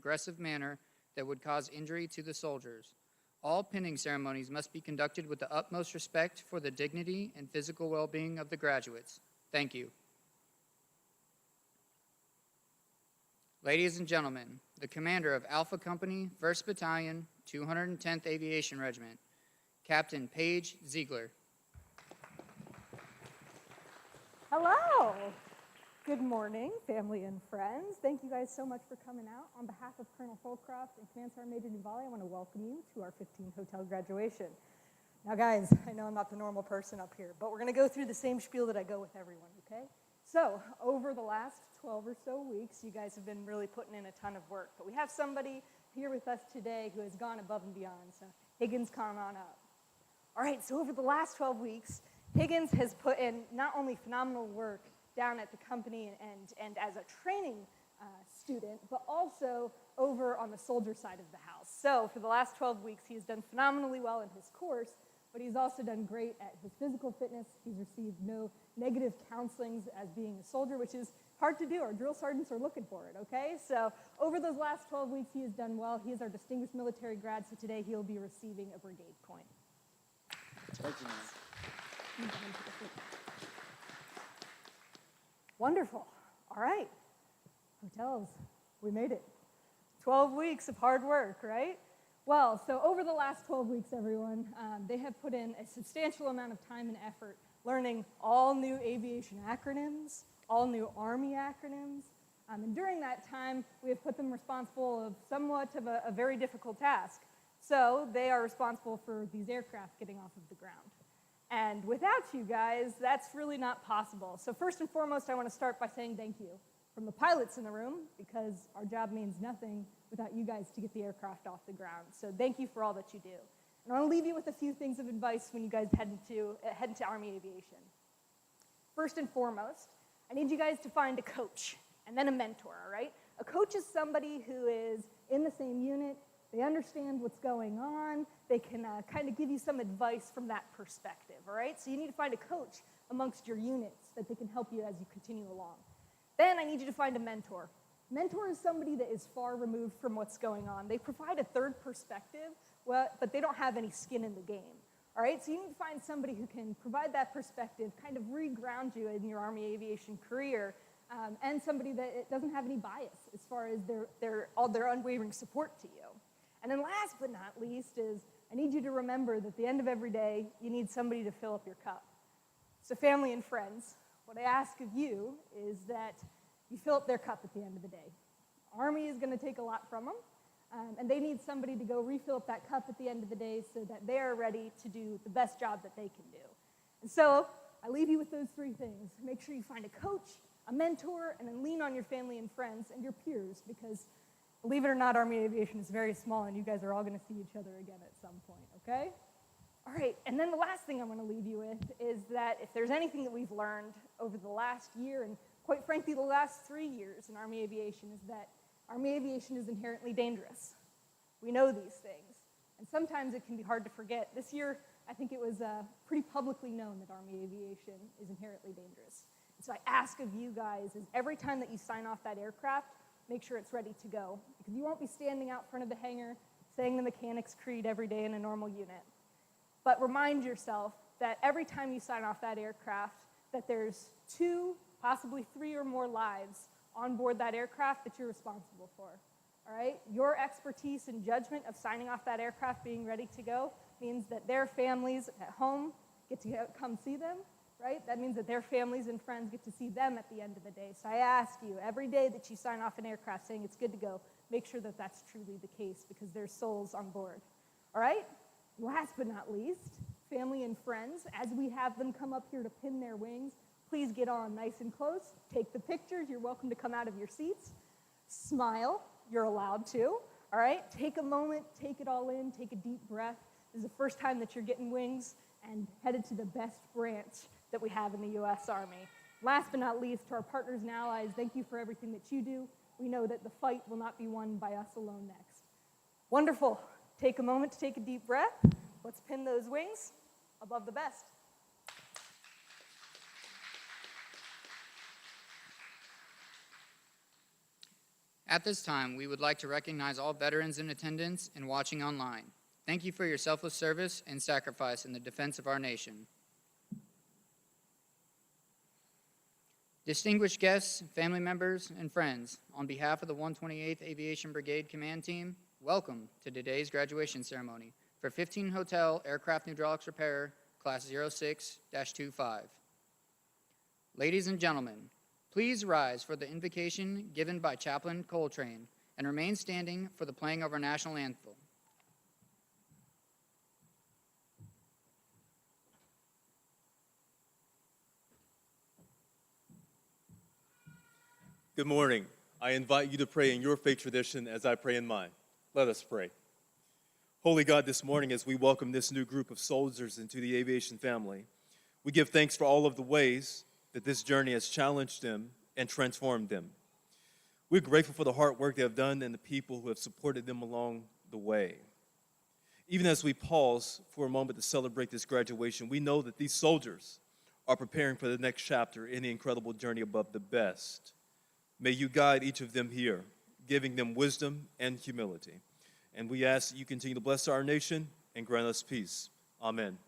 aggressive manner that would cause injury to the soldiers. All pinning ceremonies must be conducted with the utmost respect for the dignity and physical well-being of the graduates. Thank you. Ladies and gentlemen, the commander of Alpha Company, 1st Battalion, 210th Aviation Regiment, Captain Paige Ziegler. Hello. Good morning, family and friends. Thank you guys so much for coming out. On behalf of Colonel Holcroft and Command Sergeant Major Duvali, I want to welcome you to our 15 hotel graduation. Now guys, I know I'm not the normal person up here, but we're going to go through the same spiel that I go with everyone, okay? So, over the last 12 or so weeks, you guys have been really putting in a ton of work, but we have somebody here with us today who has gone above and beyond, so Higgins, come on up. All right, so over the last 12 weeks, Higgins has put in not only phenomenal work down at the company and as a training student, but also over on the soldier side of the house. So for the last 12 weeks, he has done phenomenally well in his course, but he's also done great at his physical fitness. He's received no negative counselings as being a soldier, which is hard to do. Our drill sergeants are looking for it, okay? So over those last 12 weeks, he has done well. He is our distinguished military grad, so today he'll be receiving a brigade point. Thank you, ma'am. Wonderful. All right. Hotels, we made it. 12 weeks of hard work, right? Well, so over the last 12 weeks, everyone, they have put in a substantial amount of time and effort learning all new aviation acronyms, all new Army acronyms, and during that time, we have put them responsible of somewhat of a very difficult task. So they are responsible for these aircraft getting off of the ground. And without you guys, that's really not possible. So first and foremost, I want to start by saying thank you from the pilots in the room, because our job means nothing without you guys to get the aircraft off the ground. So thank you for all that you do. And I want to leave you with a few things of advice when you guys head into Army Aviation. First and foremost, I need you guys to find a coach and then a mentor, all right? A coach is somebody who is in the same unit. They understand what's going on. They can kind of give you some advice from that perspective, all right? So you need to find a coach amongst your units that they can help you as you continue along. Then I need you to find a mentor. Mentor is somebody that is far removed from what's going on. They provide a third perspective, but they don't have any skin in the game, all right? So you need to find somebody who can provide that perspective, kind of re-ground you in your Army aviation career, and somebody that doesn't have any bias as far as their unwavering support to you. And then last but not least is I need you to remember that at the end of every day, you need somebody to fill up your cup. So family and friends, what I ask of you is that you fill up their cup at the end of the day. Army is going to take a lot from them, and they need somebody to go refill up that cup at the end of the day so that they are ready to do the best job that they can do. And so I leave you with those three things. Make sure you find a coach, a mentor, and then lean on your family and friends and your peers, because believe it or not, Army Aviation is very small, and you guys are all going to see each other again at some point, okay? All right, and then the last thing I want to leave you with is that if there's anything that we've learned over the last year, and quite frankly the last 3 years in Army Aviation, is that Army Aviation is inherently dangerous. We know these things, and sometimes it can be hard to forget. This year, I think it was pretty publicly known that Army Aviation is inherently dangerous. And so I ask of you guys is every time that you sign off that aircraft, make sure it's ready to go, because you won't be standing out front of the hangar saying the mechanic's creed every day in a normal unit. But remind yourself that every time you sign off that aircraft, that there's 2, possibly 3 or more lives on board that aircraft that you're responsible for, all right? Your expertise and judgment of signing off that aircraft being ready to go means that their families at home get to come see them, right? That means that their families and friends get to see them at the end of the day. So I ask you, every day that you sign off an aircraft saying it's good to go, make sure that that's truly the case, because there's souls on board. All right? Last but not least, family and friends, as we have them come up here to pin their wings, please get on nice and close. Take the pictures. You're welcome to come out of your seats. Smile. You're allowed to. All right? Take a moment. Take it all in. Take a deep breath. This is the first time that you're getting wings and headed to the best branch that we have in the U.S. Army. Last but not least, to our partners and allies, thank you for everything that you do. We know that the fight will not be won by us alone next. Wonderful. Take a moment to take a deep breath. Let's pin those wings above the best. At this time, we would like to recognize all veterans in attendance and watching online. Thank you for your selfless service and sacrifice in the defense of our nation. Distinguished guests, family members, and friends, on behalf of the 128th Aviation Brigade Command Team, welcome to today's graduation ceremony for 15 Hotel Aircraft Hydraulics Repair, Class 06-25. Ladies and gentlemen, please rise for the invocation given by Chaplain Coltrane and remain standing for the playing of our national anthem. Good morning. I invite you to pray in your faith tradition as I pray in mine. Let us pray. Holy God, this morning as we welcome this new group of soldiers into the aviation family, we give thanks for all of the ways that this journey has challenged them and transformed them. We're grateful for the hard work they have done and the people who have supported them along the way. Even as we pause for a moment to celebrate this graduation, we know that these soldiers are preparing for the next chapter in the incredible journey above the best. May you guide each of them here, giving them wisdom and humility. And we ask that you continue to bless our nation and grant us peace. Amen.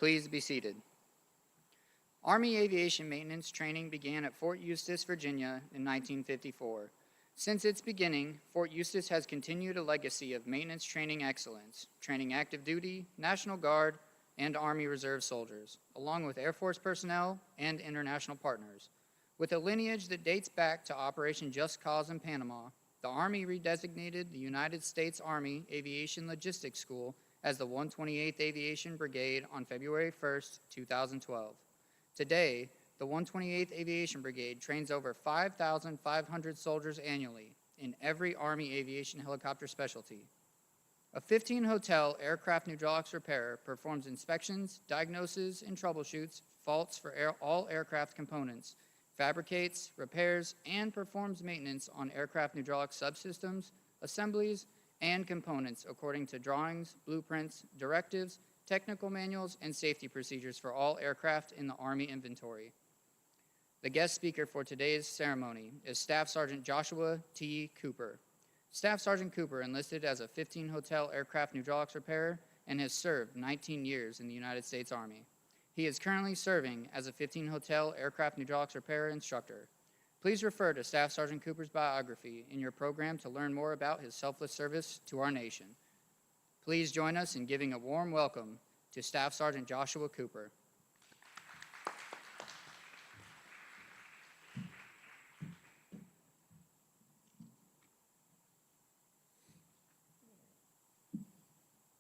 Please be seated. Army aviation maintenance training began at Fort Eustis, Virginia in 1954. Since its beginning, Fort Eustis has continued a legacy of maintenance training excellence, training active duty, National Guard, and Army Reserve soldiers, along with Air Force personnel and international partners. With a lineage that dates back to Operation Just Cause in Panama, the Army redesignated the United States Army Aviation Logistics School as the 128th Aviation Brigade on February 1, 2012. Today, the 128th Aviation Brigade trains over 5,500 soldiers annually in every Army aviation helicopter specialty. A 15-hotel aircraft hydraulics repairer performs inspections, diagnoses, and troubleshoots faults for all aircraft components, fabricates, repairs, and performs maintenance on aircraft hydraulic subsystems, assemblies, and components according to drawings, blueprints, directives, technical manuals, and safety procedures for all aircraft in the Army inventory. The guest speaker for today's ceremony is Staff Sergeant Joshua T. Cooper. Staff Sergeant Cooper enlisted as a 15-hotel aircraft hydraulics repairer and has served 19 years in the United States Army. He is currently serving as a 15-hotel aircraft hydraulics repairer instructor. Please refer to Staff Sergeant Cooper's biography in your program to learn more about his selfless service to our nation. Please join us in giving a warm welcome to Staff Sergeant Joshua Cooper.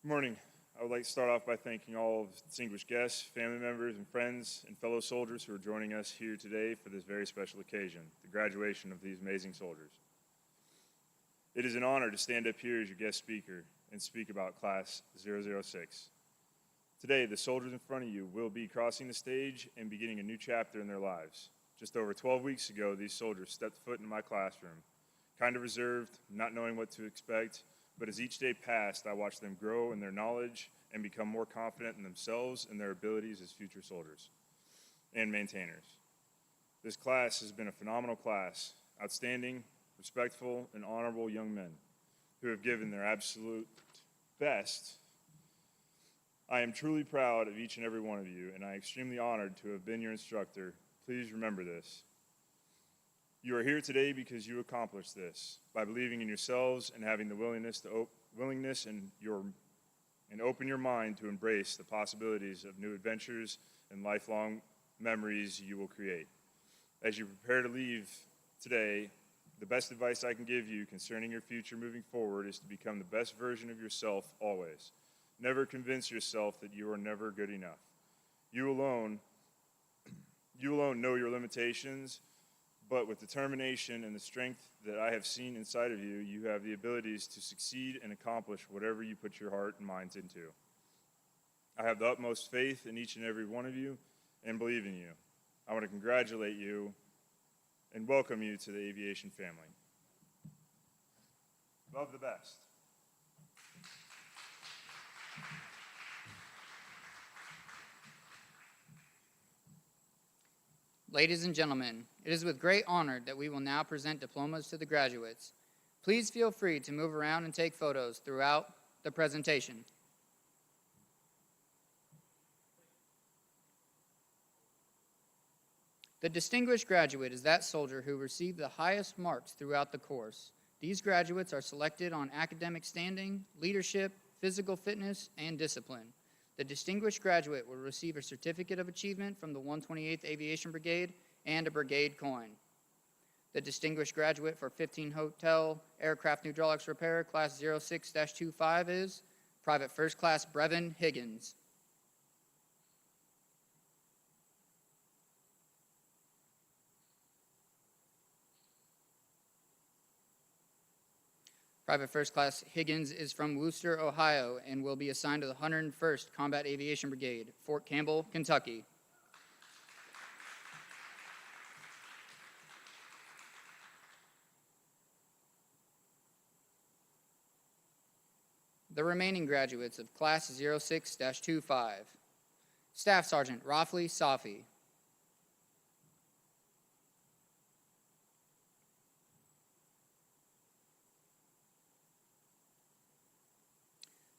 Good morning. I would like to start off by thanking all of the distinguished guests, family members, and friends, and fellow soldiers who are joining us here today for this very special occasion, the graduation of these amazing soldiers. It is an honor to stand up here as your guest speaker and speak about Class 006. Today, the soldiers in front of you will be crossing the stage and beginning a new chapter in their lives. Just over 12 weeks ago, these soldiers stepped foot in my classroom, kind of reserved, not knowing what to expect, but as each day passed, I watched them grow in their knowledge and become more confident in themselves and their abilities as future soldiers and maintainers. This class has been a phenomenal class, outstanding, respectful, and honorable young men who have given their absolute best. I am truly proud of each and every one of you, and I am extremely honored to have been your instructor. Please remember this. You are here today because you accomplished this by believing in yourselves and having the willingness and open your mind to embrace the possibilities of new adventures and lifelong memories you will create. As you prepare to leave today, the best advice I can give you concerning your future moving forward is to become the best version of yourself always. Never convince yourself that you are never good enough. You alone know your limitations, but with determination and the strength that I have seen inside of you, you have the abilities to succeed and accomplish whatever you put your heart and minds into. I have the utmost faith in each and every one of you and believe in you. I want to congratulate you and welcome you to the aviation family. Love the best. Ladies and gentlemen, it is with great honor that we will now present diplomas to the graduates. Please feel free to move around and take photos throughout the presentation. The distinguished graduate is that soldier who received the highest marks throughout the course. These graduates are selected on academic standing, leadership, physical fitness, and discipline. The distinguished graduate will receive a certificate of achievement from the 128th Aviation Brigade and a brigade coin. The distinguished graduate for 15 Hotel Aircraft Hydraulics Repair, Class 06-25 is Private First Class Brevin Higgins. Private First Class Higgins is from Wooster, Ohio, and will be assigned to the 101st Combat Aviation Brigade, Fort Campbell, Kentucky. The remaining graduates of Class 06-25. Staff Sergeant Rafli Safi.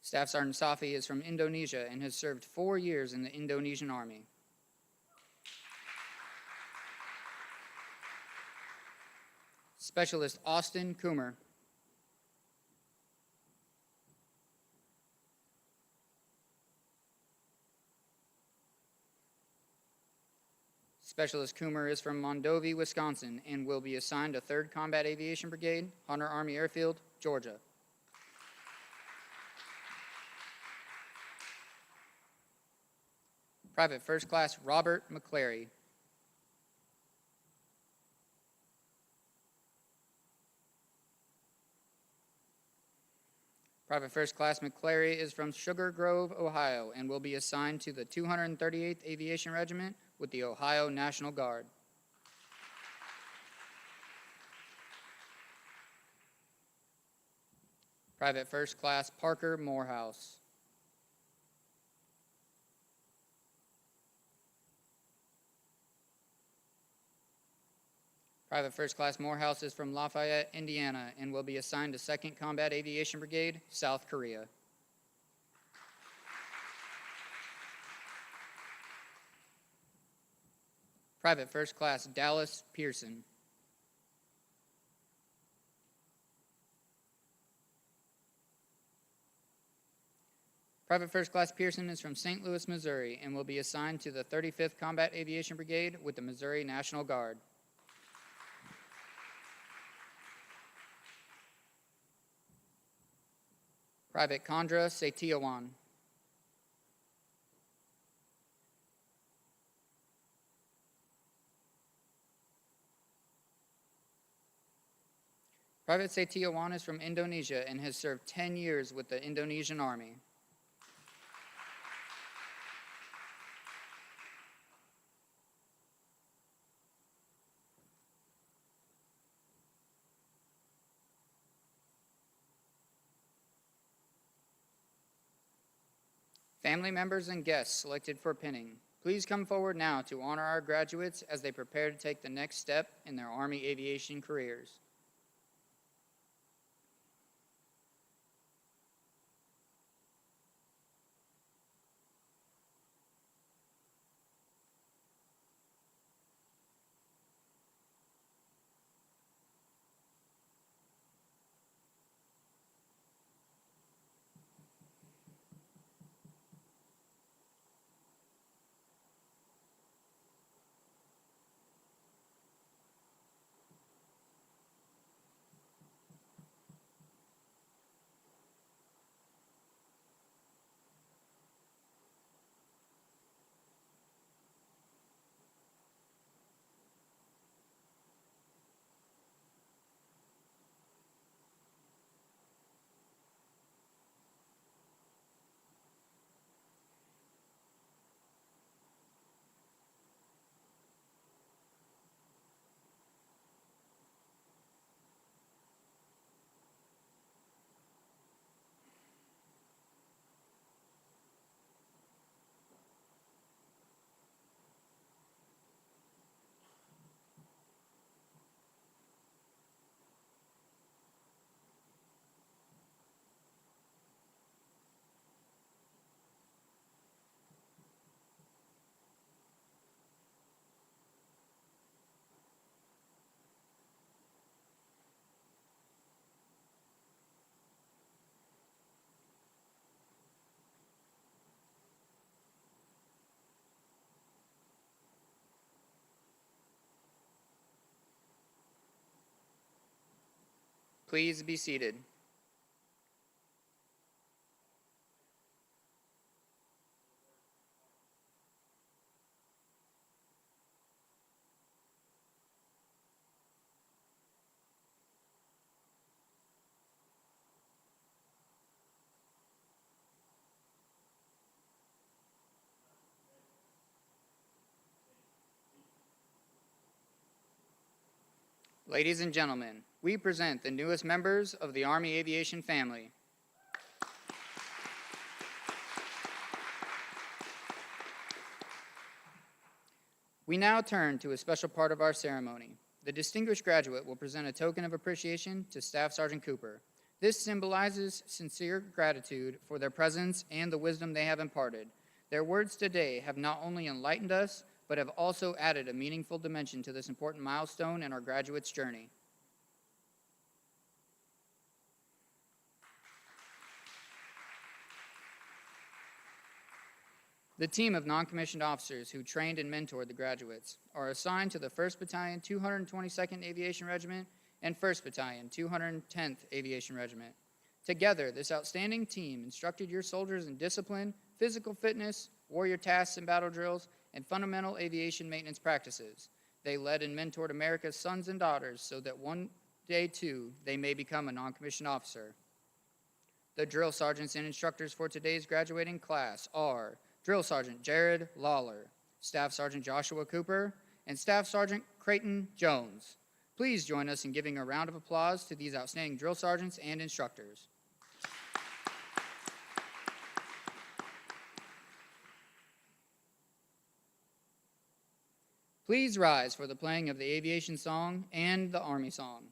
Staff Sergeant Safi is from Indonesia and has served 4 years in the Indonesian Army. Specialist Austin Coomer. Specialist Coomer is from Mondovi, Wisconsin, and will be assigned to 3rd Combat Aviation Brigade, Hunter Army Airfield, Georgia. Private First Class Robert McClary. Private First Class McClary is from Sugar Grove, Ohio, and will be assigned to the 238th Aviation Regiment with the Ohio National Guard. Private First Class Parker Morehouse. Private First Class Morehouse is from Lafayette, Indiana, and will be assigned to 2nd Combat Aviation Brigade, South Korea. Private First Class Dallas Pearson. Private First Class Pearson is from St. Louis, Missouri, and will be assigned to the 35th Combat Aviation Brigade with the Missouri National Guard. Private Condra Setiawan. Private Setiawan is from Indonesia and has served 10 years with the Indonesian Army. Family members and guests selected for pinning, please come forward now to honor our graduates as they prepare to take the next step in their Army aviation careers. Please be seated. Ladies and gentlemen, we present the newest members of the Army Aviation family. We now turn to a special part of our ceremony. The distinguished graduate will present a token of appreciation to Staff Sergeant Cooper. This symbolizes sincere gratitude for their presence and the wisdom they have imparted. Their words today have not only enlightened us, but have also added a meaningful dimension to this important milestone in our graduates' journey. The team of non-commissioned officers who trained and mentored the graduates are assigned to the 1st Battalion, 222nd Aviation Regiment, and 1st Battalion, 210th Aviation Regiment. Together, this outstanding team instructed your soldiers in discipline, physical fitness, warrior tasks and battle drills, and fundamental aviation maintenance practices. They led and mentored America's sons and daughters so that one day, too, they may become a non-commissioned officer. The drill sergeants and instructors for today's graduating class are Drill Sergeant Jared Lawler, Staff Sergeant Joshua Cooper, and Staff Sergeant Creighton Jones. Please join us in giving a round of applause to these outstanding drill sergeants and instructors. Please rise for the playing of the Aviation Song and the Army Song.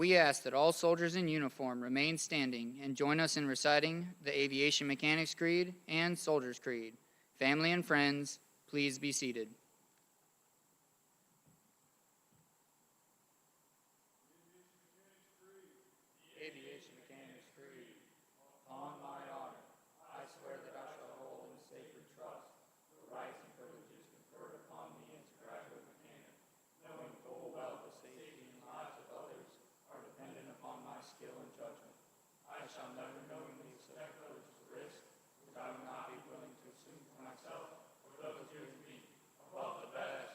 we ask that all soldiers in uniform remain standing and join us in reciting the Aviation Mechanics Creed and Soldier's Creed. Family and friends, please be seated. Aviation Mechanics Creed. Upon my honor, I swear that I shall hold in sacred trust the rights and privileges conferred upon me as a graduate mechanic, knowing full well the safety and lives of others are dependent upon my skill and judgment. I shall never knowingly accept privileges or risk which I would not be willing to assume for myself or those dear to me. Above the best.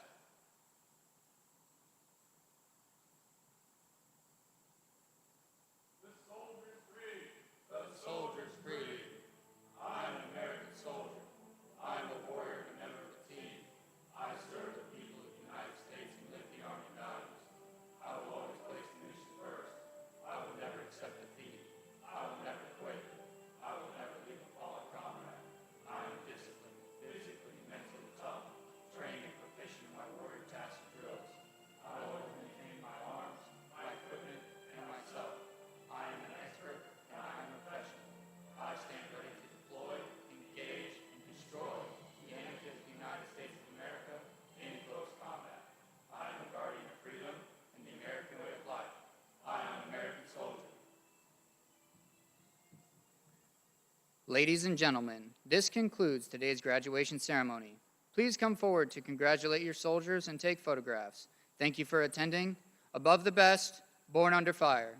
The Soldier's Creed. I am an American soldier. I am a warrior and a member of the team. I serve the people of the United States and live the Army values. I will always place the mission first. I will never accept defeat. I will never quit. I will never leave a fallen comrade. I am disciplined, physically, mentally tough, trained and proficient in my warrior tasks and drills. I always maintain my arms, my equipment, and myself. I am an expert and I am a professional. I stand ready to deploy, engage, and destroy the enemies of the United States of America in close combat. I am a guardian of freedom and the American way of life. I am an American soldier. Ladies and gentlemen, this concludes today's graduation ceremony. Please come forward to congratulate your soldiers and take photographs. Thank you for attending. Above the best, born under fire.